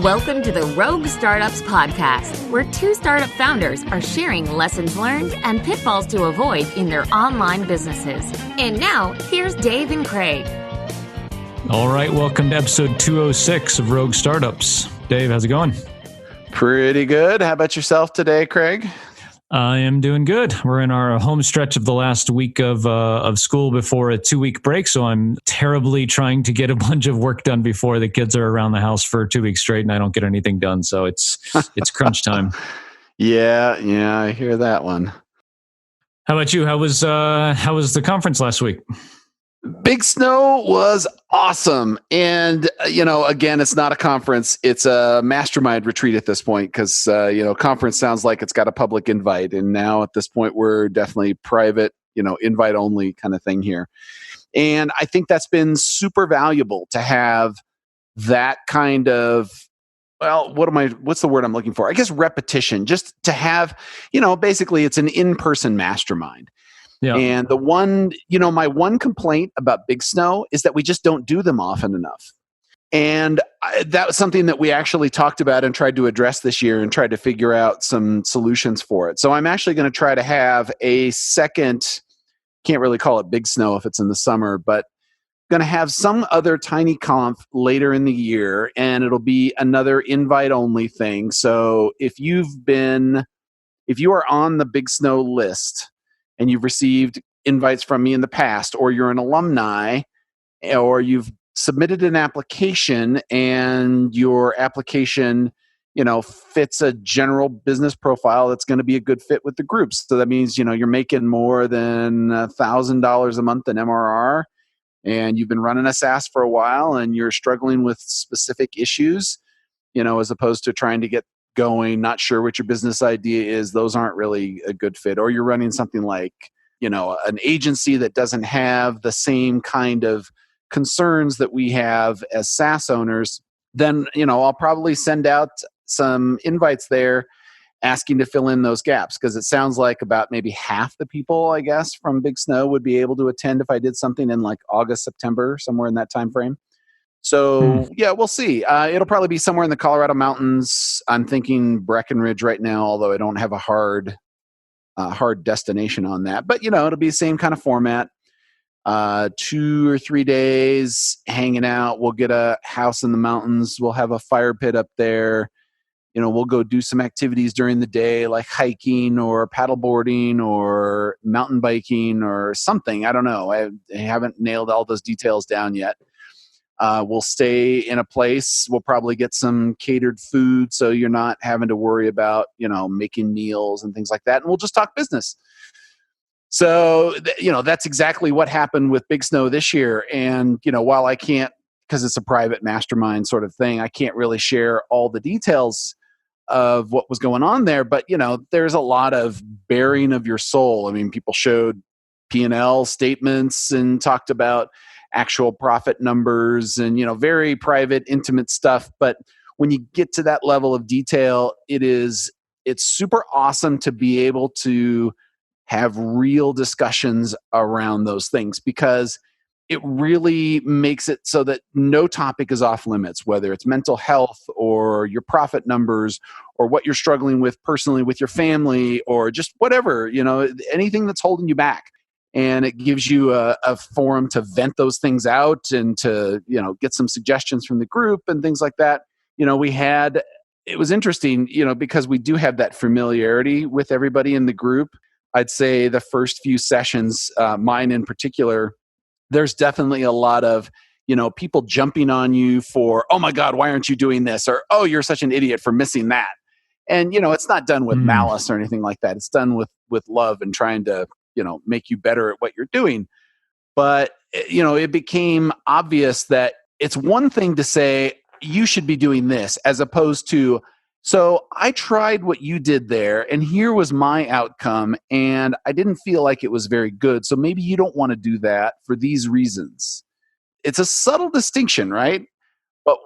Welcome to the Rogue Startups Podcast, where two startup founders are sharing lessons learned and pitfalls to avoid in their online businesses. And now, here's Dave and Craig. All right, welcome to episode 206 of Rogue Startups. Dave, how's it going? Pretty good. How about yourself today, Craig? I am doing good. We're in our home stretch of the last week of school before a 2-week break, so I'm terribly trying to get a bunch of work done before the kids are around the house for 2 weeks straight, and I don't get anything done. So it's crunch time. Yeah, I hear that one. How about you? How was the conference last week? Big Snow was awesome. And, again, it's not a conference. It's a mastermind retreat at this point because, conference sounds like it's got a public invite. And now at this point, we're definitely private, invite only kind of thing here. And I think that's been super valuable to have that kind of, what's the word I'm looking for? I guess repetition, just to have, basically it's an in-person mastermind. Yeah. And my one complaint about Big Snow is that we just don't do them often enough. And that was something that we actually talked about and tried to address this year and tried to figure out some solutions for it. So I'm actually going to try to have a second, can't really call it Big Snow if it's in the summer, but going to have some other tiny conf later in the year, and it'll be another invite only thing. So if you are on the Big Snow list, and you've received invites from me in the past, or you're an alumni, or you've submitted an application and your application, fits a general business profile that's going to be a good fit with the groups. So that means, you're making more than $1,000 a month in MRR, and you've been running a SaaS for a while, and you're struggling with specific issues, as opposed to trying to get going, not sure what your business idea is, those aren't really a good fit. Or you're running something like, an agency that doesn't have the same kind of concerns that we have as SaaS owners, then, I'll probably send out some invites there asking to fill in those gaps, because it sounds like about maybe half the people, I guess, from Big Snow would be able to attend if I did something in like August, September, somewhere in that time frame. So, yeah, we'll see. It'll probably be somewhere in the Colorado mountains. I'm thinking Breckenridge right now, although I don't have a hard destination on that. But, it'll be the same kind of format. 2 or 3 days hanging out. We'll get a house in the mountains. We'll have a fire pit up there. We'll go do some activities during the day, like hiking or paddleboarding or mountain biking or something. I don't know. I haven't nailed all those details down yet. We'll stay in a place. We'll probably get some catered food, so you're not having to worry about, making meals and things like that. And we'll just talk business. So, that's exactly what happened with Big Snow this year. And, while I can't, because it's a private mastermind sort of thing, I can't really share all the details of what was going on there. But, there's a lot of bearing of your soul. I mean, people showed P&L statements and talked about actual profit numbers and, very private, intimate stuff. But when you get to that level of detail, it's super awesome to be able to have real discussions around those things, because it really makes it so that no topic is off limits, whether it's mental health or your profit numbers or what you're struggling with personally with your family or just whatever, anything that's holding you back. And it gives you a forum to vent those things out and to, get some suggestions from the group and things like that. It was interesting, because we do have that familiarity with everybody in the group. I'd say the first few sessions, mine in particular, there's definitely a lot of, people jumping on you for, oh my God, why aren't you doing this? Or, oh, you're such an idiot for missing that. And, it's not done with malice or anything like that. It's done with love and trying to, make you better at what you're doing. But, it became obvious that it's one thing to say, you should be doing this, as opposed to, so I tried what you did there, and here was my outcome, and I didn't feel like it was very good. So maybe you don't want to do that for these reasons. It's a subtle distinction, right? But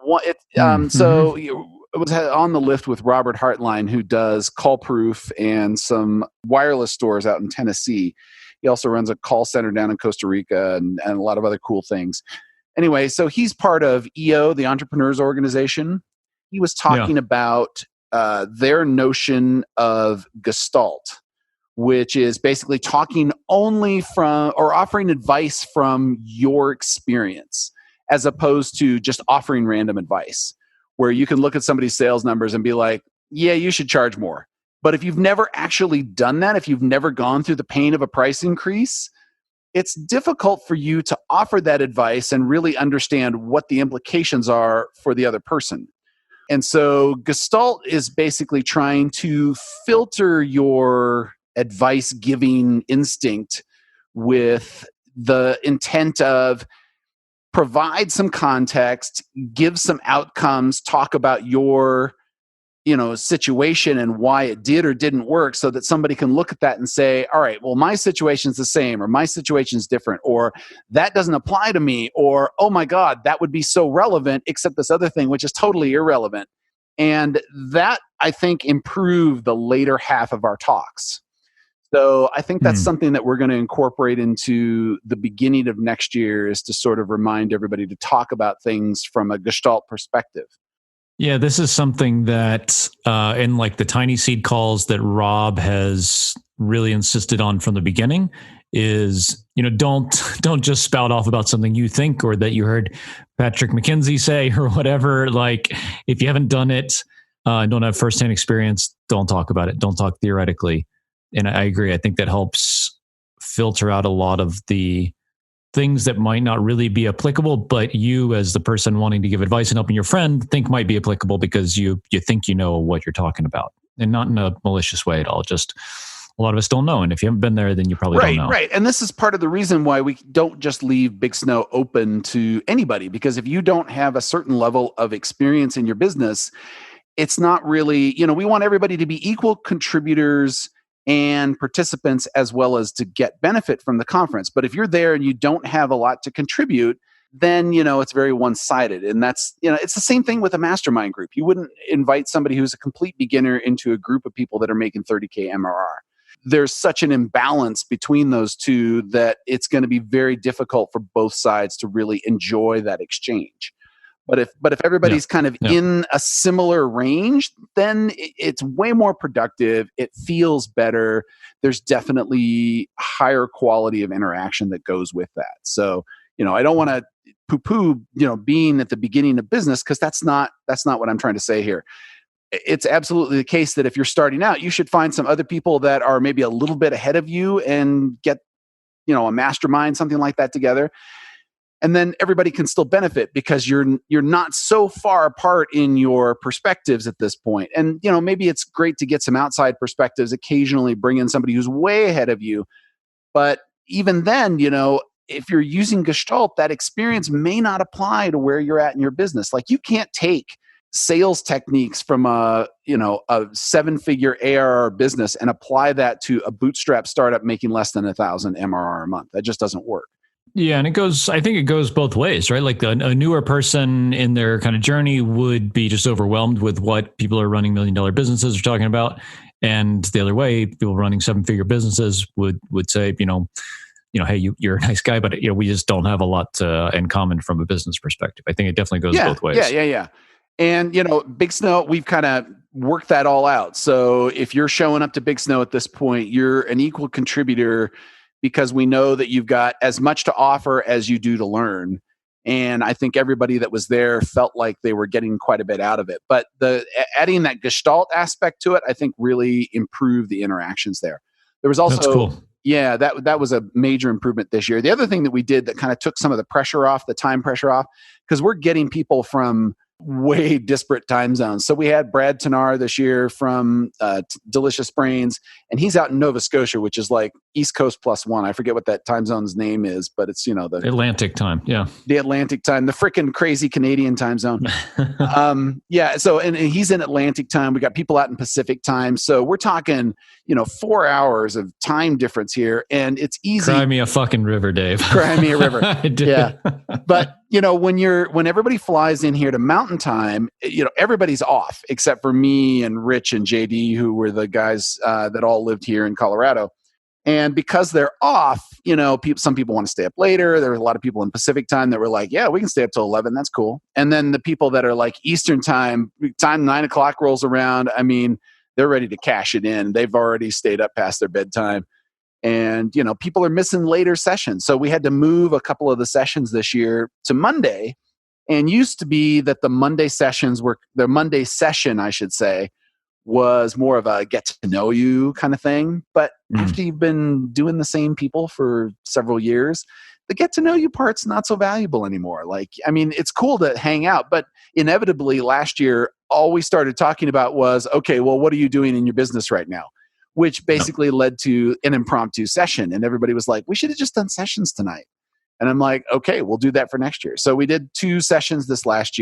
so it was on the lift with Robert Hartline, who does Callproof and some wireless stores out in Tennessee. He also runs a call center down in Costa Rica and a lot of other cool things. Anyway, so he's part of EO, the Entrepreneurs Organization. he was talking about their notion of Gestalt, which is basically talking only from or offering advice from your experience, as opposed to just offering random advice, where you can look at somebody's sales numbers and be like, yeah, you should charge more. But if you've never actually done that, if you've never gone through the pain of a price increase, it's difficult for you to offer that advice and really understand what the implications are for the other person. And so Gestalt is basically trying to filter your advice giving instinct with the intent of provide some context, give some outcomes, talk about your situation and why it did or didn't work, so that somebody can look at that and say, all right, well, my situation's the same, or my situation's different, or that doesn't apply to me, or, oh my God, that would be so relevant, except this other thing, which is totally irrelevant. And that, I think, improved the later half of our talks. So I think that's something that we're going to incorporate into the beginning of next year, is to sort of remind everybody to talk about things from a Gestalt perspective. Yeah, this is something that in like the tiny seed calls that Rob has really insisted on from the beginning is, don't just spout off about something you think or that you heard Patrick McKenzie say or whatever. Like, if you haven't done it, don't have firsthand experience, don't talk about it. Don't talk theoretically. And I agree. I think that helps filter out a lot of the things that might not really be applicable, but you as the person wanting to give advice and helping your friend think might be applicable because you think you know what you're talking about, and not in a malicious way at all. Just a lot of us don't know. And if you haven't been there, then you probably don't know. Right. And this is part of the reason why we don't just leave Big Snow open to anybody, because if you don't have a certain level of experience in your business, it's not really, we want everybody to be equal contributors and participants, as well as to get benefit from the conference. But if you're there and you don't have a lot to contribute, then, it's very one-sided. And that's, it's the same thing with a mastermind group. You wouldn't invite somebody who's a complete beginner into a group of people that are making 30K MRR. There's such an imbalance between those two that it's going to be very difficult for both sides to really enjoy that exchange. But if everybody's kind of in a similar range, then it's way more productive. It feels better. There's definitely higher quality of interaction that goes with that. So, I don't want to poo-poo, being at the beginning of business, because that's not what I'm trying to say here. It's absolutely the case that if you're starting out, you should find some other people that are maybe a little bit ahead of you and get, a mastermind, something like that together. And then everybody can still benefit because you're not so far apart in your perspectives at this point. And, maybe it's great to get some outside perspectives, occasionally bring in somebody who's way ahead of you. But even then, if you're using Gestalt, that experience may not apply to where you're at in your business. Like, you can't take sales techniques from a 7-figure ARR business and apply that to a bootstrap startup making less than 1,000 MRR a month. That just doesn't work. Yeah, and I think it goes both ways, right? Like a newer person in their kind of journey would be just overwhelmed with what people are running $1 million businesses are talking about. And the other way, people running 7-figure businesses would say, hey, you're a nice guy, but we just don't have a lot in common from a business perspective. I think it definitely goes both ways. Yeah. And, Big Snow, we've kind of worked that all out. So if you're showing up to Big Snow at this point, you're an equal contributor, because we know that you've got as much to offer as you do to learn. And I think everybody that was there felt like they were getting quite a bit out of it. But adding that Gestalt aspect to it, I think really improved the interactions there. There was also, that's cool. Yeah, that was a major improvement this year. The other thing that we did that kind of took some of the pressure off, the time pressure off, because we're getting people from way disparate time zones. So we had Brad Tanar this year from Delicious Brains, and he's out in Nova Scotia, which is like East Coast +1. I forget what that time zone's name is, but it's, the Atlantic time. Yeah. The Atlantic time, the freaking crazy Canadian time zone. So, and he's in Atlantic time. We got people out in Pacific time. So we're talking, 4 hours of time difference here, and it's easy. Cry me a fucking river, Dave. Cry me a river. Yeah. But, when everybody flies in here to Mountain Time, everybody's off except for me and Rich and JD, who were the guys that all lived here in Colorado. And because they're off, some people want to stay up later. There were a lot of people in Pacific time that were like, yeah, we can stay up till 11. That's cool. And then the people that are like Eastern time 9 o'clock rolls around. I mean, they're ready to cash it in. They've already stayed up past their bedtime. And, people are missing later sessions. So we had to move a couple of the sessions this year to Monday. And used to be that the Monday session, I should say, was more of a get to know you kind of thing. But after you've been doing the same people for several years, the get to know you part's not so valuable anymore. It's cool to hang out, but inevitably last year, all we started talking about was, okay, well, what are you doing in your business right now? Which basically led to an impromptu session. And everybody was like, we should have just done sessions tonight. And I'm like, okay, we'll do that for next year. So we did 2 sessions this last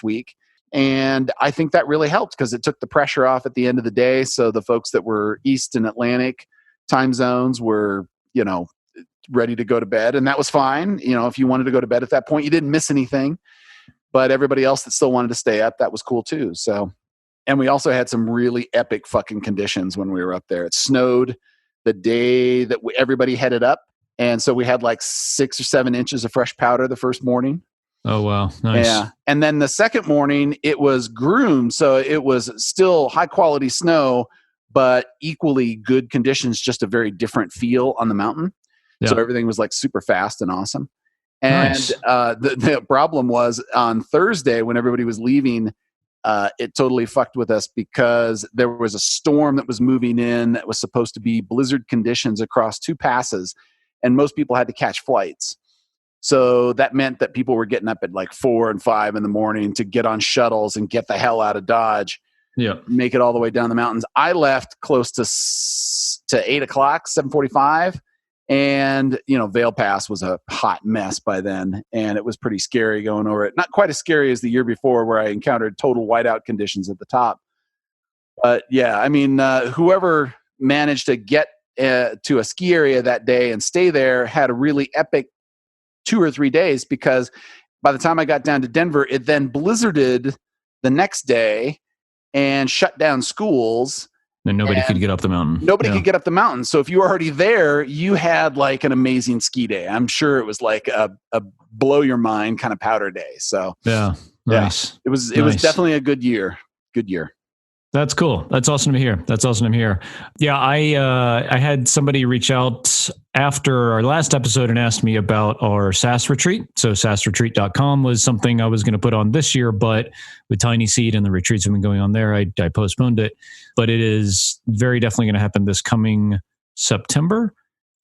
week. And I think that really helped because it took the pressure off at the end of the day. So the folks that were East and Atlantic time zones were, ready to go to bed. And that was fine. If you wanted to go to bed at that point, you didn't miss anything. But everybody else that still wanted to stay up, that was cool too. So, and we also had some really epic fucking conditions when we were up there. It snowed the day that everybody headed up. And so we had like 6 or 7 inches of fresh powder the first morning. Oh, wow. Nice. Yeah. And then the second morning, it was groomed. So it was still high quality snow, but equally good conditions, just a very different feel on the mountain. Yeah. So everything was like super fast and awesome. And nice. The problem was on Thursday when everybody was leaving, it totally fucked with us because there was a storm that was moving in that was supposed to be blizzard conditions across 2 passes. And most people had to catch flights. So that meant that people were getting up at like 4 and 5 in the morning to get on shuttles and get the hell out of Dodge. Yeah, make it all the way down the mountains. I left close to 8 o'clock, 7:45, and Vail Pass was a hot mess by then, and it was pretty scary going over it. Not quite as scary as the year before, where I encountered total whiteout conditions at the top. But yeah, whoever managed to get to a ski area that day and stay there had a really epic 2 or 3 days, because by the time I got down to Denver, it then blizzarded the next day and shut down schools. And nobody could get up the mountain. Nobody could get up the mountain. So if you were already there, you had like an amazing ski day. I'm sure it was like a blow your mind kind of powder day. So nice. It was definitely a good year. Good year. That's cool. That's awesome to hear. Yeah, I had somebody reach out after our last episode and asked me about our SaaS retreat. So SaaSretreat.com was something I was going to put on this year, but with Tiny Seed and the retreats have been going on there, I postponed it. But it is very definitely going to happen this coming September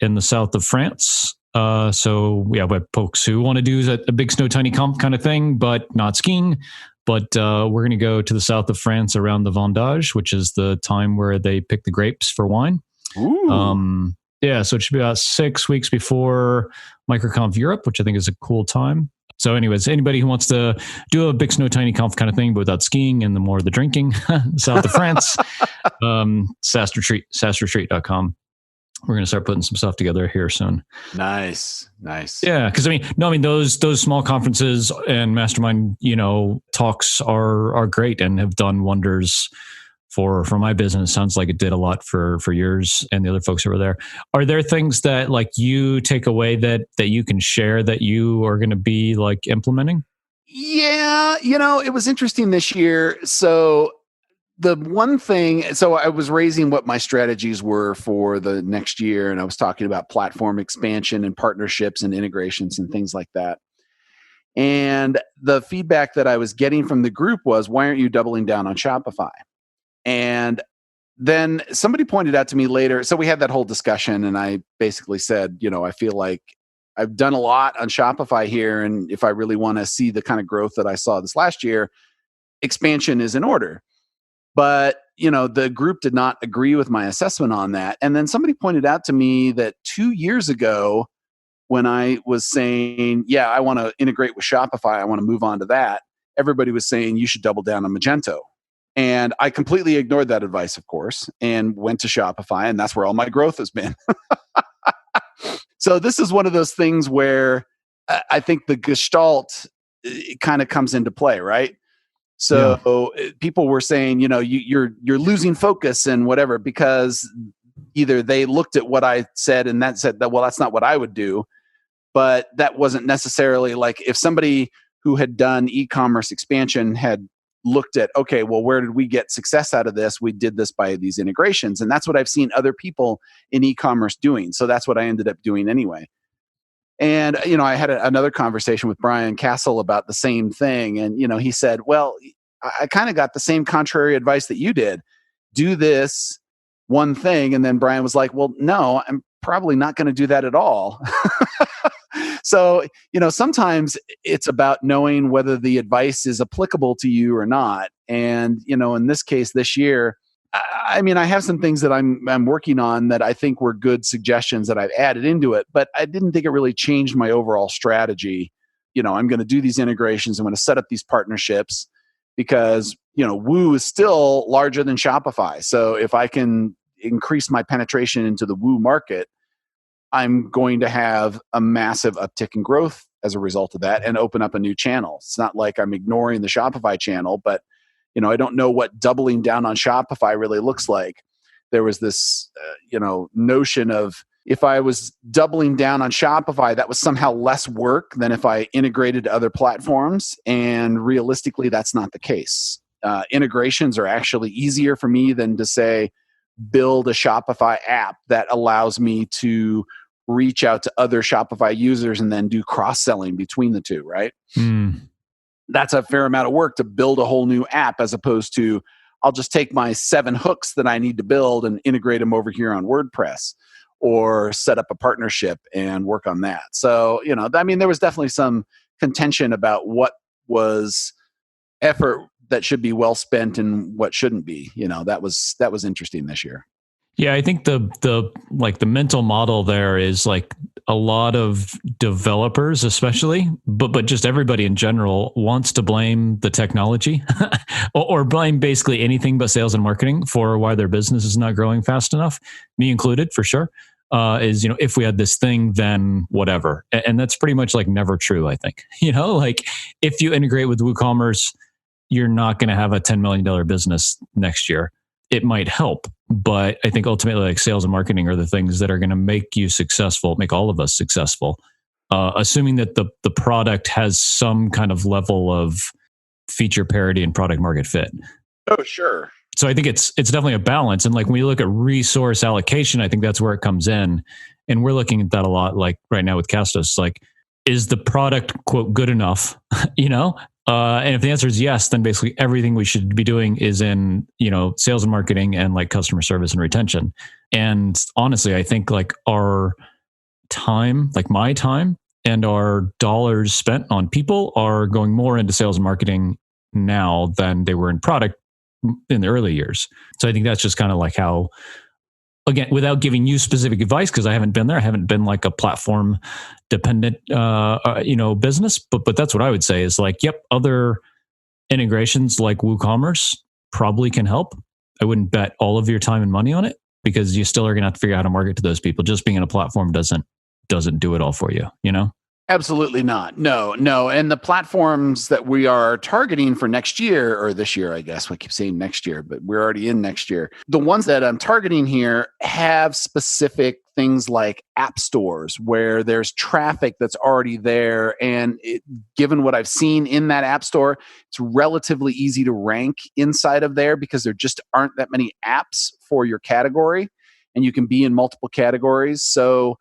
in the south of France. So we have folks who want to do a big snow tiny comp kind of thing, but not skiing. But we're going to go to the south of France around the Vendange, which is the time where they pick the grapes for wine. Ooh. So it should be about 6 weeks before MicroConf Europe, which I think is a cool time. So anyways, anybody who wants to do a big snow tiny conf kind of thing, but without skiing and the more the drinking, south of France, SaaSretreat.com. We're going to start putting some stuff together here soon. Nice. Yeah, because those small conferences and mastermind, talks are great and have done wonders for my business. Sounds like it did a lot for yours and the other folks over there. Are there things that like you take away that you can share that you are going to be like implementing? Yeah, it was interesting this year. So the one thing, so I was raising what my strategies were for the next year, and I was talking about platform expansion and partnerships and integrations and things like that. And the feedback that I was getting from the group was, why aren't you doubling down on Shopify? And then somebody pointed out to me later, so we had that whole discussion, and I basically said, I feel like I've done a lot on Shopify here, and if I really want to see the kind of growth that I saw this last year, expansion is in order. But, the group did not agree with my assessment on that. And then somebody pointed out to me that 2 years ago, when I was saying, yeah, I want to integrate with Shopify, I want to move on to that, everybody was saying you should double down on Magento. And I completely ignored that advice, of course, and went to Shopify, and that's where all my growth has been. So this is one of those things where I think the gestalt kind of comes into play, right? So people were saying, you're losing focus and whatever, because either they looked at what I said and that said that, well, that's not what I would do. But that wasn't necessarily like if somebody who had done e-commerce expansion had looked at, okay, well, where did we get success out of this? We did this by these integrations. And that's what I've seen other people in e-commerce doing. So that's what I ended up doing anyway. And, I had another conversation with Brian Castle about the same thing. And, he said, well, I kind of got the same contrary advice that you did. Do this one thing. And then Brian was like, well, no, I'm probably not going to do that at all. So, sometimes it's about knowing whether the advice is applicable to you or not. And, in this case, this year, I have some things that I'm working on that I think were good suggestions that I've added into it, but I didn't think it really changed my overall strategy. I'm going to do these integrations. I'm going to set up these partnerships because, Woo is still larger than Shopify. So if I can increase my penetration into the Woo market, I'm going to have a massive uptick in growth as a result of that and open up a new channel. It's not like I'm ignoring the Shopify channel, but I don't know what doubling down on Shopify really looks like. There was this, notion of if I was doubling down on Shopify, that was somehow less work than if I integrated to other platforms. And realistically, that's not the case. Integrations are actually easier for me than to say, build a Shopify app that allows me to reach out to other Shopify users and then do cross-selling between the two, right? That's a fair amount of work to build a whole new app as opposed to I'll just take my 7 hooks that I need to build and integrate them over here on WordPress or set up a partnership and work on that. So, there was definitely some contention about what was effort that should be well spent and what shouldn't be. That was interesting this year. Yeah, I think the mental model there is like a lot of developers, especially, but just everybody in general wants to blame the technology or blame basically anything but sales and marketing for why their business is not growing fast enough. Me included, for sure. Is if we had this thing, then whatever, and that's pretty much like never true. I think like if you integrate with WooCommerce, you're not going to have a $10 million business next year. It might help, but I think ultimately like sales and marketing are the things that are going to make you successful, make all of us successful, assuming that the product has some kind of level of feature parity and product market fit. Oh, sure. So I think it's definitely a balance. And like when you look at resource allocation, I think that's where it comes in. And we're looking at that a lot, like right now with Castos, like, is the product, quote, good enough? And if the answer is yes, then basically everything we should be doing is in, sales and marketing and like customer service and retention. And honestly, I think like our time, like my time and our dollars spent on people are going more into sales and marketing now than they were in product in the early years. So I think that's just kind of like how, again, without giving you specific advice, because I haven't been there, I haven't been like a platform dependent, business, but that's what I would say is like, yep, other integrations like WooCommerce probably can help. I wouldn't bet all of your time and money on it because you still are going to have to figure out how to market to those people. Just being in a platform doesn't do it all for you, Absolutely not. No. And the platforms that we are targeting for next year, or this year, I guess, we keep saying next year, but we're already in next year. The ones that I'm targeting here have specific things like app stores where there's traffic that's already there. And given what I've seen in that app store, it's relatively easy to rank inside of there because there just aren't that many apps for your category and you can be in multiple categories. So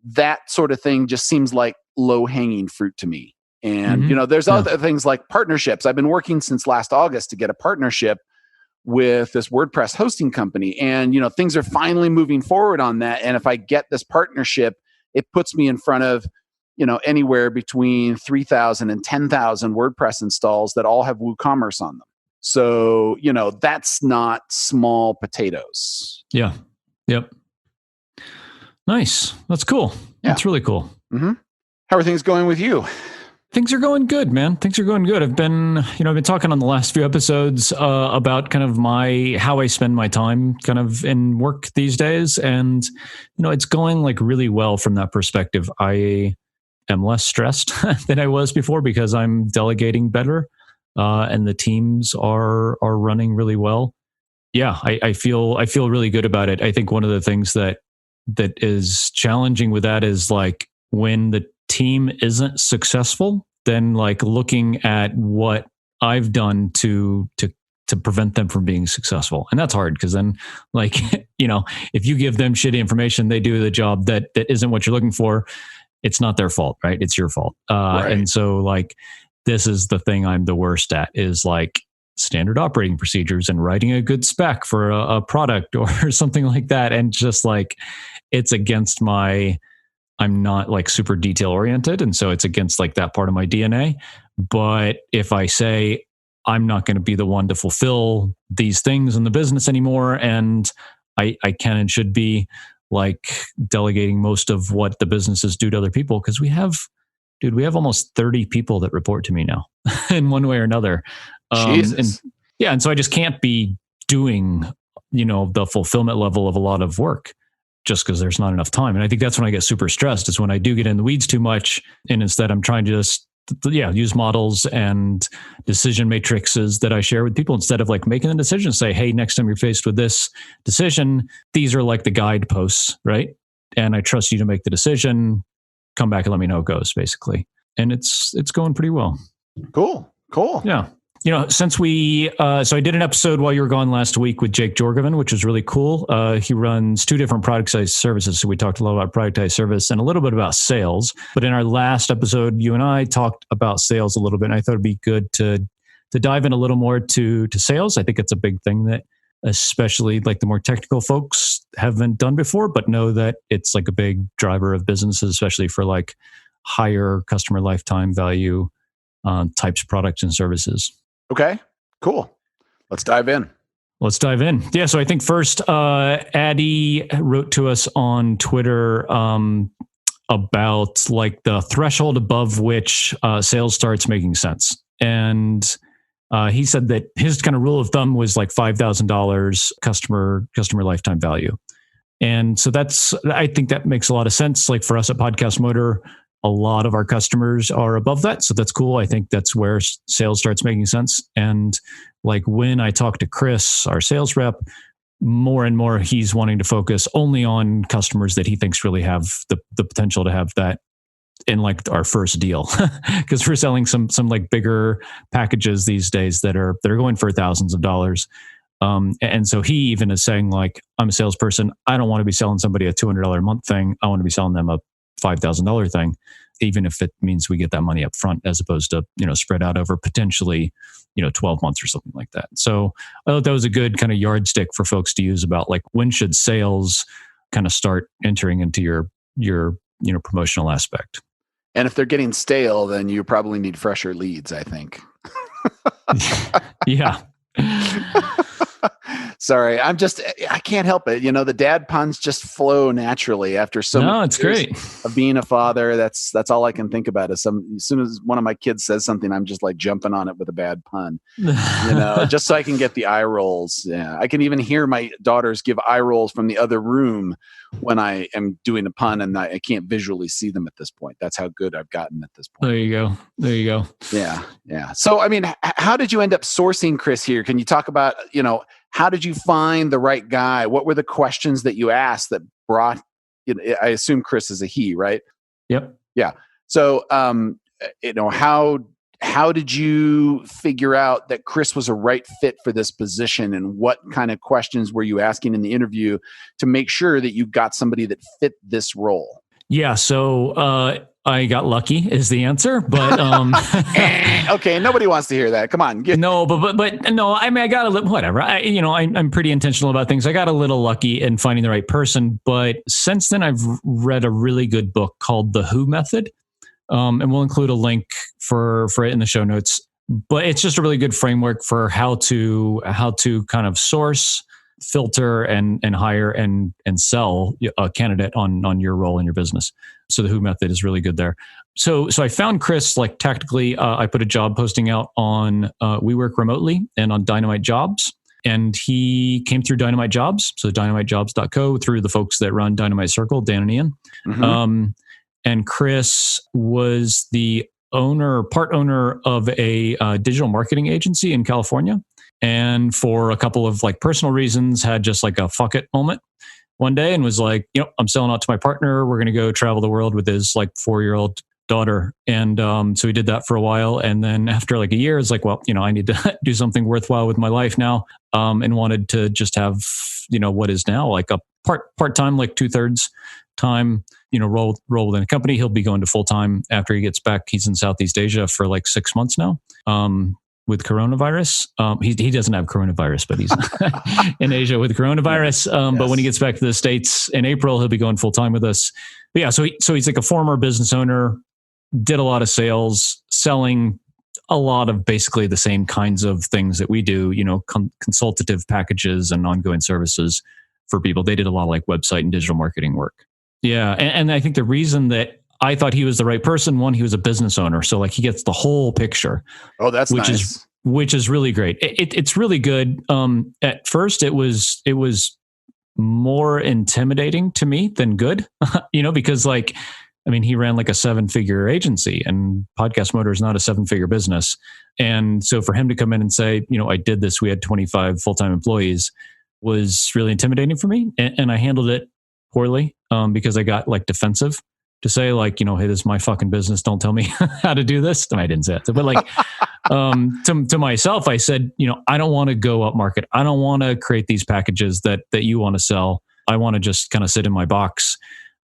that sort of thing just seems like low-hanging fruit to me. And, there's other things like partnerships. I've been working since last August to get a partnership with this WordPress hosting company. And, things are finally moving forward on that. And if I get this partnership, it puts me in front of, anywhere between 3,000 and 10,000 WordPress installs that all have WooCommerce on them. So, that's not small potatoes. Yeah. Yep. Nice. That's cool. Yeah. That's really cool. Mm-hmm. How are things going with you? Things are going good, man. Things are going good. I've been talking on the last few episodes about kind of how I spend my time kind of in work these days. And, it's going like really well from that perspective. I am less stressed than I was before because I'm delegating better and the teams are running really well. Yeah, I feel really good about it. I think one of the things that is challenging with that is like when the team isn't successful, then like looking at what I've done to prevent them from being successful. And that's hard because then like, if you give them shitty information, they do the job that isn't what you're looking for. It's not their fault, right? It's your fault. Right. And so like, this is the thing I'm the worst at is like standard operating procedures and writing a good spec for a product or something like that. And just like, it's against I'm not like super detail oriented. And so it's against like that part of my DNA. But if I say, I'm not going to be the one to fulfill these things in the business anymore, and I can and should be like delegating most of what the businesses do to other people, because we have almost 30 people that report to me now in one way or another. Jesus. And so I just can't be doing, the fulfillment level of a lot of work just because there's not enough time. And I think that's when I get super stressed, is when I do get in the weeds too much. And instead I'm trying to just, use models and decision matrices that I share with people instead of like making the decision, say, hey, next time you're faced with this decision, these are like the guideposts, right? And I trust you to make the decision. Come back and let me know how it goes, basically. And it's going pretty well. Cool. Yeah. Since so I did an episode while you were gone last week with Jake Jorgovan, which was really cool. He runs 2 different productized services. So we talked a lot about productized service and a little bit about sales. But in our last episode, you and I talked about sales a little bit. And I thought it'd be good to dive in a little more to sales. I think it's a big thing that especially like the more technical folks haven't done before, but know that it's like a big driver of businesses, especially for like higher customer lifetime value types of products and services. Okay, cool. Let's dive in. Yeah. So I think first, Addie wrote to us on Twitter about like the threshold above which sales starts making sense. And he said that his kind of rule of thumb was like $5,000 customer lifetime value. And so I think that makes a lot of sense. Like for us at PodcastMotor, a lot of our customers are above that. So that's cool. I think that's where sales starts making sense. And like when I talk to Chris, our sales rep, more and more he's wanting to focus only on customers that he thinks really have the potential to have that in like our first deal. Because we're selling some like bigger packages these days that are going for thousands of dollars. And so he even is saying like, I'm a salesperson. I don't want to be selling somebody a $200 a month thing. I want to be selling them a $5,000 thing, even if it means we get that money up front as opposed to, spread out over potentially, 12 months or something like that. So I thought that was a good kind of yardstick for folks to use about like, when should sales kind of start entering into your promotional aspect. And if they're getting stale, then you probably need fresher leads, I think. Yeah. Sorry, I can't help it. The dad puns just flow naturally after so many it's years great of being a father. That's all I can think about is as soon as one of my kids says something, I'm just like jumping on it with a bad pun, just so I can get the eye rolls. Yeah. I can even hear my daughters give eye rolls from the other room when I am doing a pun, and I can't visually see them at this point. That's how good I've gotten at this point. There you go. Yeah. So, I mean, how did you end up sourcing Chris here? Can you talk about, how did you find the right guy? What were the questions that you asked that brought, I assume Chris is a he, right? Yep. Yeah. So, how did you figure out that Chris was a right fit for this position, and what kind of questions were you asking in the interview to make sure that you got somebody that fit this role? Yeah. So, I got lucky is the answer, but okay, nobody wants to hear that. Come on, no, but no. I mean, I got a little whatever. I'm pretty intentional about things. I got a little lucky in finding the right person, but since then, I've read a really good book called The Who Method, and we'll include a link for it in the show notes. But it's just a really good framework for how to kind of source, filter, and hire and sell a candidate on your role in your business. So the Who Method is really good there. So I found Chris like tactically. I put a job posting out on We Work Remotely and on Dynamite Jobs, and he came through Dynamite Jobs. So dynamitejobs.co through the folks that run Dynamite Circle, Dan and Ian. Mm-hmm. And Chris was the part owner of a digital marketing agency in California. And for a couple of like personal reasons, had just like a fuck it moment one day and was like, I'm selling out to my partner. We're going to go travel the world with his like 4-year-old daughter. And so we did that for a while. And then after like a year, it's like, well, I need to do something worthwhile with my life now. And wanted to just have, what is now like a part-time, like 2/3 time, role within a company. He'll be going to full-time after he gets back. He's in Southeast Asia for like 6 months now. With coronavirus. He doesn't have coronavirus, but he's in Asia with coronavirus. Yes. But when he gets back to the States in April, he'll be going full time with us. But yeah, so he's like a former business owner, did a lot of sales, selling a lot of basically the same kinds of things that we do, consultative packages and ongoing services for people. They did a lot of like website and digital marketing work. Yeah. And I think the reason that I thought he was the right person, one, he was a business owner. So like he gets the whole picture. Oh, that's nice. Which is really great. It's really good. At first it was more intimidating to me than good, because he ran like a 7-figure agency and PodcastMotor is not a 7-figure business. And so for him to come in and say, I did this, we had 25 full-time employees, was really intimidating for me. And I handled it poorly because I got like defensive. To say like, hey, this is my fucking business. Don't tell me how to do this. I didn't say it. But like to myself, I said, I don't want to go up market. I don't want to create these packages that you want to sell. I want to just kind of sit in my box.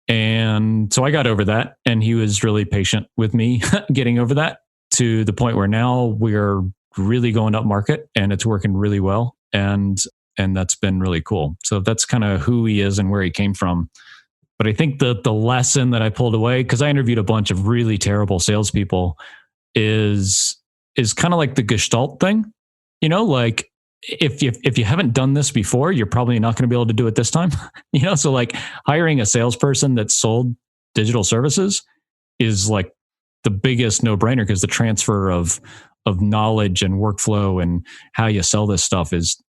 And so I got over that. And he was really patient with me getting over that to the point where now we're really going up market and it's working really well. And that's been really cool. So that's kind of who he is and where he came from. But I think the lesson that I pulled away, because I interviewed a bunch of really terrible salespeople, is kind of like the Gestalt thing. Like if you haven't done this before, you're probably not going to be able to do it this time. So like hiring a salesperson that sold digital services is like the biggest no-brainer because the transfer of knowledge and workflow and how you sell this stuff is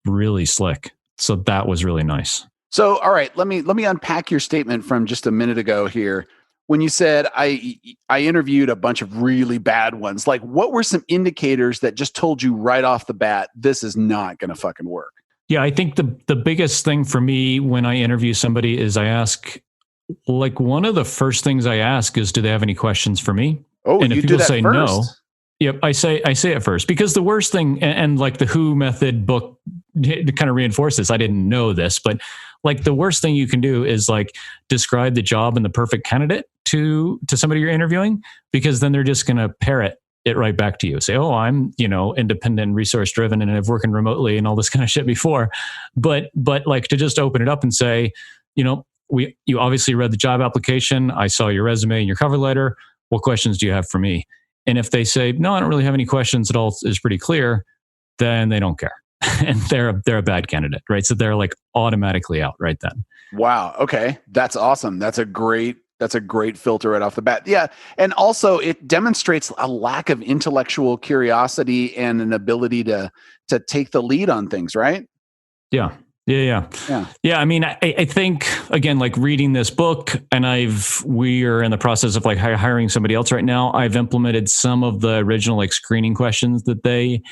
really slick. So that was really nice. So, all right, let me unpack your statement from just a minute ago here. When you said I interviewed a bunch of really bad ones, like what were some indicators that just told you right off the bat, this is not going to fucking work? Yeah, I think the biggest thing for me when I interview somebody is I ask, like one of the first things I ask is, do they have any questions for me? Oh, and if you people do that say first? no, yep, I say it first because the worst thing, and like the Who method book to kind of reinforce this, I didn't know this, but like the worst thing you can do is like describe the job and the perfect candidate to somebody you're interviewing, because then they're just going to parrot it right back to you. Say, oh, I'm, independent, resource driven, and I've working remotely and all this kind of shit before. But like to just open it up and say, you obviously read the job application. I saw your resume and your cover letter. What questions do you have for me? And if they say, no, I don't really have any questions at all, is pretty clear, then they don't care. And they're a bad candidate, right? So they're like automatically out right then. Wow. Okay. That's awesome. That's a great filter right off the bat. Yeah. And also it demonstrates a lack of intellectual curiosity and an ability to take the lead on things, right? Yeah. I mean, I think again, like reading this book, and we are in the process of like hiring somebody else right now. I've implemented some of the original like screening questions that they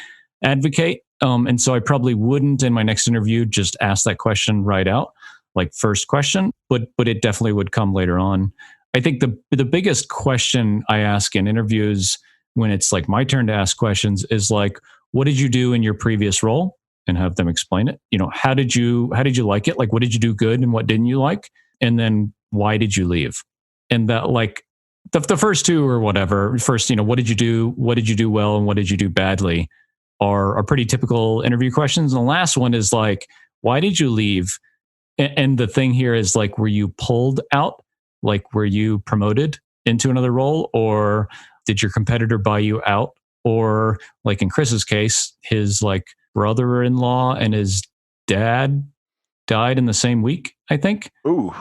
advocate. And so I probably wouldn't in my next interview just ask that question right out, like first question, but it definitely would come later on. I think the biggest question I ask in interviews when it's like my turn to ask questions is like, what did you do in your previous role? And have them explain it. How did you like it? Like, what did you do good and what didn't you like? And then why did you leave? And that like the first two or whatever, first, what did you do? What did you do well? And what did you do badly? Are pretty typical interview questions. And the last one is like, why did you leave? And the thing here is like, were you pulled out? Like, were you promoted into another role? Or did your competitor buy you out? Or like in Chris's case, his like brother-in-law and his dad died in the same week, I think. Ooh.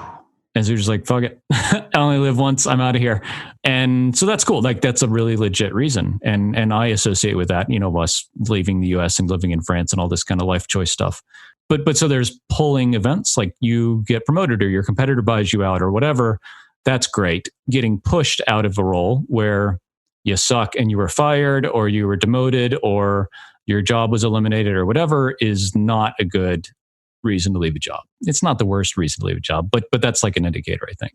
And so you're just like, fuck it. I only live once. I'm out of here. And so that's cool. Like that's a really legit reason. And I associate with that, us leaving the US and living in France and all this kind of life choice stuff. But so there's pulling events like you get promoted or your competitor buys you out or whatever. That's great. Getting pushed out of a role where you suck and you were fired or you were demoted or your job was eliminated or whatever is not a good reason to leave a job. It's not the worst reason to leave a job, but that's like an indicator, I think.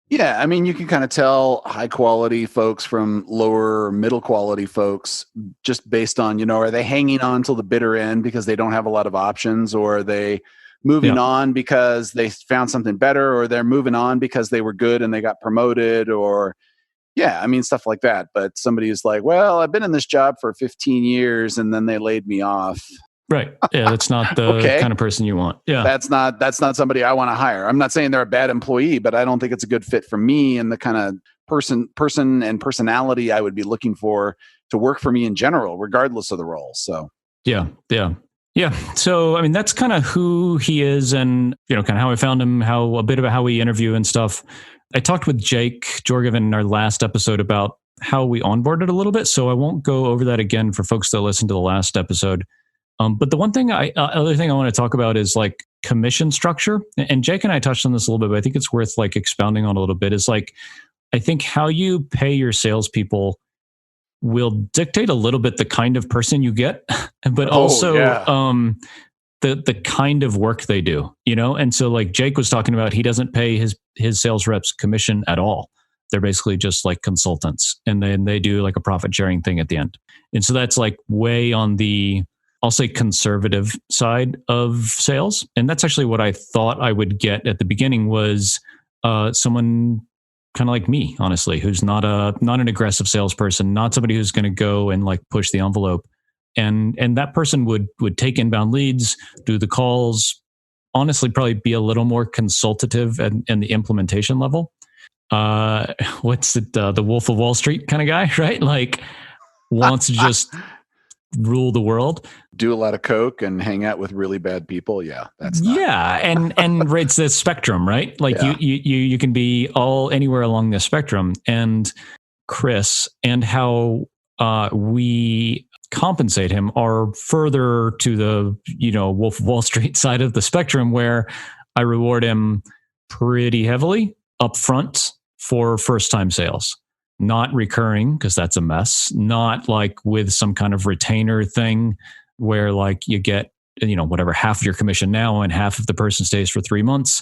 Yeah, I mean, you can kind of tell high quality folks from lower or middle quality folks just based on, are they hanging on till the bitter end because they don't have a lot of options, or are they moving on because they found something better, or they're moving on because they were good and they got promoted, or stuff like that. But somebody is like, well, I've been in this job for 15 years and then they laid me off. Right. Yeah, that's not the kind of person you want. Yeah. That's not somebody I want to hire. I'm not saying they're a bad employee, but I don't think it's a good fit for me and the kind of person and personality I would be looking for to work for me in general, regardless of the role. So Yeah. So, I mean, that's kind of who he is and, kind of how I found him, a bit about how we interview and stuff. I talked with Jake Jorgiven in our last episode about how we onboarded a little bit. So I won't go over that again for folks that listened to the last episode. But the one thing other thing I want to talk about is like commission structure. And Jake and I touched on this a little bit, but I think it's worth like expounding on a little bit. Is like, I think how you pay your salespeople will dictate a little bit the kind of person you get, but also the kind of work they do, And so like Jake was talking about, he doesn't pay his sales reps commission at all. They're basically just like consultants, and then they do like a profit sharing thing at the end. And so that's like way on the, I'll say, conservative side of sales. And that's actually what I thought I would get at the beginning was someone kind of like me, honestly, who's not an aggressive salesperson, not somebody who's going to go and like push the envelope. And that person would take inbound leads, do the calls, honestly, probably be a little more consultative in the implementation level. What's it? The Wolf of Wall Street kind of guy, right? Like wants to just rule the world, do a lot of coke and hang out with really bad people. Yeah, that's not. and it's the spectrum, right? Like you can be anywhere along the spectrum. And Chris and how we compensate him are further to the Wolf of Wall Street side of the spectrum, where I reward him pretty heavily upfront for first time sales. Not recurring, because that's a mess. Not like with some kind of retainer thing where like you get, whatever, half of your commission now and half of the person stays for 3 months.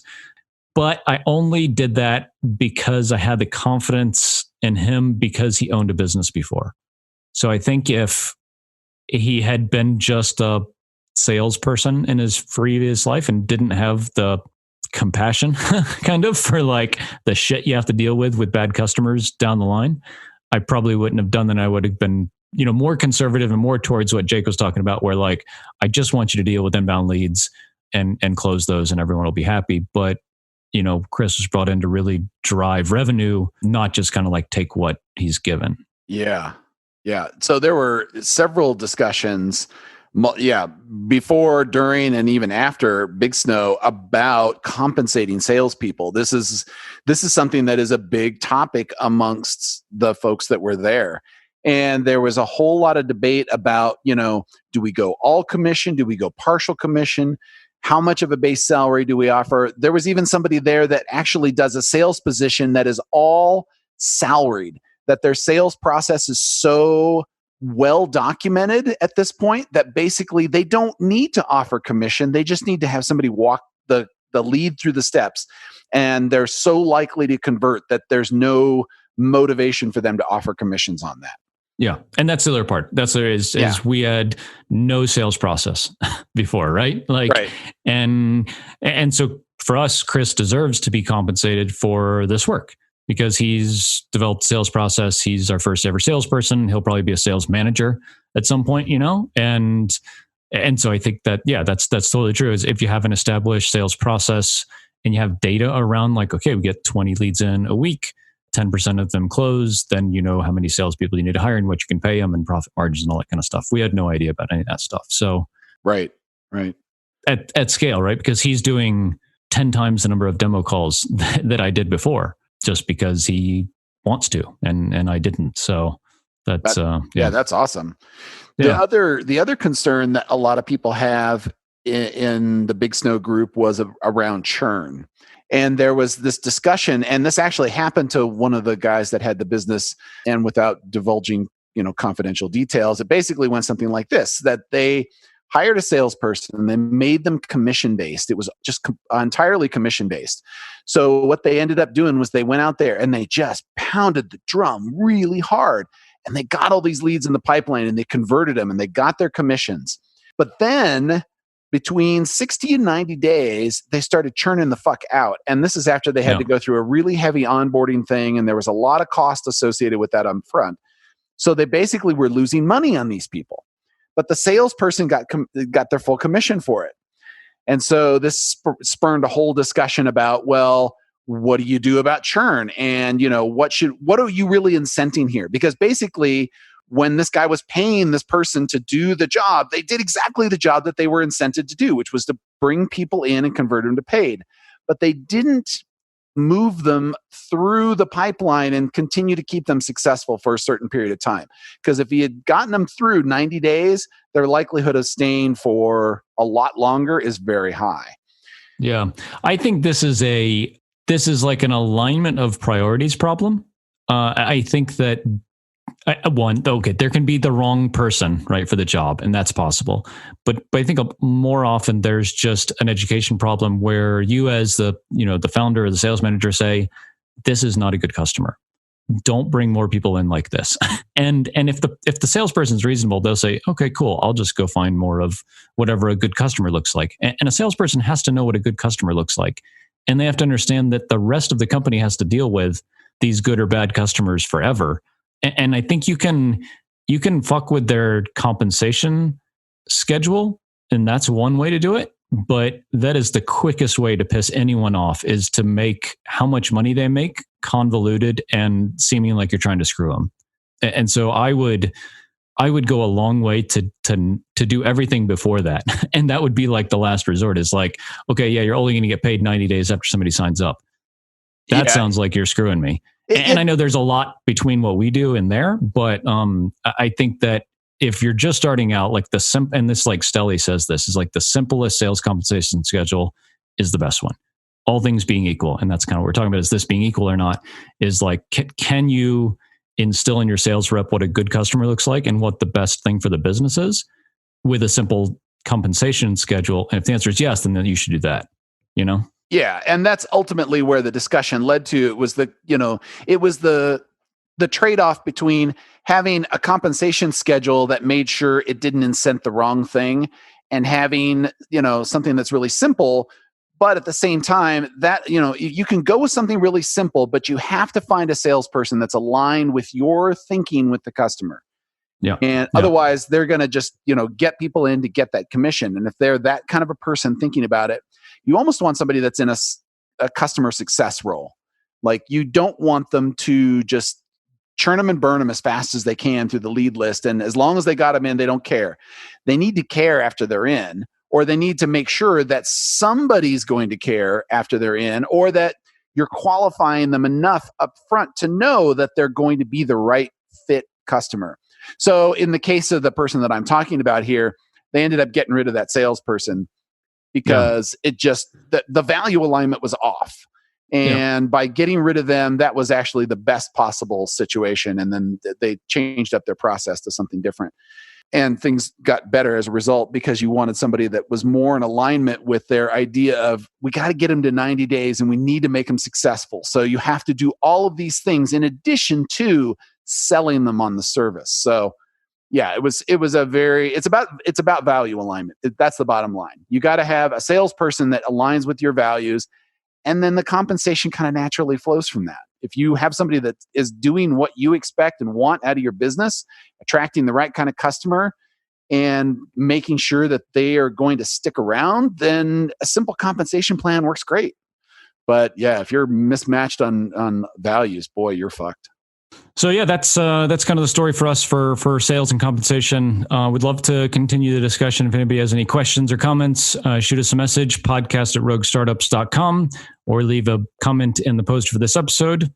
But I only did that because I had the confidence in him because he owned a business before. So I think if he had been just a salesperson in his previous life and didn't have the compassion kind of for like the shit you have to deal with bad customers down the line, I probably wouldn't have done that. I would have been, more conservative and more towards what Jake was talking about, where like, I just want you to deal with inbound leads and close those and everyone will be happy. But, Chris was brought in to really drive revenue, not just kind of like take what he's given. Yeah. So there were several discussions before, during, and even after Big Snow about compensating salespeople. This is something that is a big topic amongst the folks that were there. And there was a whole lot of debate about, do we go all commission? Do we go partial commission? How much of a base salary do we offer? There was even somebody there that actually does a sales position that is all salaried, that their sales process is so well documented at this point that basically they don't need to offer commission. They just need to have somebody walk the lead through the steps. And they're so likely to convert that there's no motivation for them to offer commissions on that. Yeah. And that's the other part. Is we had no sales process before, right? Like, right. And so for us, Chris deserves to be compensated for this work because he's developed a sales process. He's our first ever salesperson. He'll probably be a sales manager at some point, and so I think that, that's totally true. Is if you have an established sales process and you have data around like, okay, we get 20 leads in a week, 10% of them close, then you know how many salespeople you need to hire and what you can pay them and profit margins and all that kind of stuff. We had no idea about any of that stuff. So right. At scale, right? Because he's doing 10 times the number of demo calls that I did before, just because he wants to, and I didn't. So that's that's awesome. The other concern that a lot of people have in the Big Snow group was around churn. And there was this discussion, and this actually happened to one of the guys that had the business, and without divulging confidential details. It basically went something like this, that they hired a salesperson and they made them commission-based. It was just entirely commission-based. So what they ended up doing was they went out there and they just pounded the drum really hard. And they got all these leads in the pipeline and they converted them and they got their commissions. But then between 60 and 90 days, they started churning the fuck out. And this is after they had to go through a really heavy onboarding thing. And there was a lot of cost associated with that up front. So they basically were losing money on these people. But the salesperson got their full commission for it. And so this spurned a whole discussion about, well, what do you do about churn? And, what are you really incenting here? Because basically, when this guy was paying this person to do the job, they did exactly the job that they were incented to do, which was to bring people in and convert them to paid. But they didn't move them through the pipeline and continue to keep them successful for a certain period of time. Because if he had gotten them through 90 days, their likelihood of staying for a lot longer is very high. Yeah. I think this is like an alignment of priorities problem. I think that there can be the wrong person, right, for the job, and that's possible. But I think more often there's just an education problem where you, as the founder or the sales manager, say, "This is not a good customer. Don't bring more people in like this." And if the salesperson's reasonable, they'll say, "Okay, cool. I'll just go find more of whatever a good customer looks like." And a salesperson has to know what a good customer looks like, and they have to understand that the rest of the company has to deal with these good or bad customers forever. And I think you can fuck with their compensation schedule, and that's one way to do it. But that is the quickest way to piss anyone off, is to make how much money they make convoluted and seeming like you're trying to screw them. And so I would go a long way to do everything before that. And that would be like the last resort, is like, okay, yeah, you're only going to get paid 90 days after somebody signs up. That sounds like you're screwing me. And I know there's a lot between what we do and there, but I think that if you're just starting out, like and this, like Stelly says, this is like the simplest sales compensation schedule is the best one. All things being equal, and that's kind of what we're talking about, is this being equal or not, is like, can you instill in your sales rep what a good customer looks like and what the best thing for the business is with a simple compensation schedule? And if the answer is yes, then you should do that, Yeah, and that's ultimately where the discussion led to. It was the trade-off between having a compensation schedule that made sure it didn't incent the wrong thing, and having, something that's really simple, but at the same time that, you can go with something really simple, but you have to find a salesperson that's aligned with your thinking with the customer. Yeah. And otherwise they're going to just, get people in to get that commission. And if they're that kind of a person thinking about it, you almost want somebody that's in a customer success role. Like, you don't want them to just churn them and burn them as fast as they can through the lead list. And as long as they got them in, they don't care. They need to care after they're in, or they need to make sure that somebody's going to care after they're in, or that you're qualifying them enough up front to know that they're going to be the right fit customer. So in the case of the person that I'm talking about here, they ended up getting rid of that salesperson because the value alignment was off. And by getting rid of them, that was actually the best possible situation. And then they changed up their process to something different. And things got better as a result, because you wanted somebody that was more in alignment with their idea of, we got to get them to 90 days and we need to make them successful. So you have to do all of these things in addition to selling them on the service. So yeah, it's about value alignment. That's the bottom line. You got to have a salesperson that aligns with your values, and then the compensation kind of naturally flows from that. If you have somebody that is doing what you expect and want out of your business, attracting the right kind of customer and making sure that they are going to stick around, then a simple compensation plan works great. But yeah, if you're mismatched on values, boy, you're fucked. So yeah, that's kind of the story for us for sales and compensation. We'd love to continue the discussion. If anybody has any questions or comments, shoot us a message, podcast@roguestartups.com, or leave a comment in the post for this episode.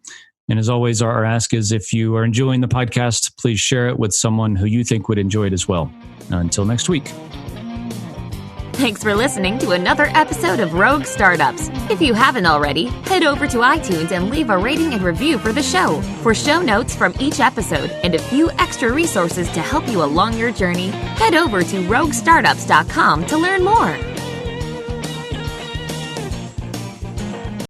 And as always, our ask is, if you are enjoying the podcast, please share it with someone who you think would enjoy it as well. Until next week. Thanks for listening to another episode of Rogue Startups. If you haven't already, head over to iTunes and leave a rating and review for the show. For show notes from each episode and a few extra resources to help you along your journey, head over to roguestartups.com to learn more.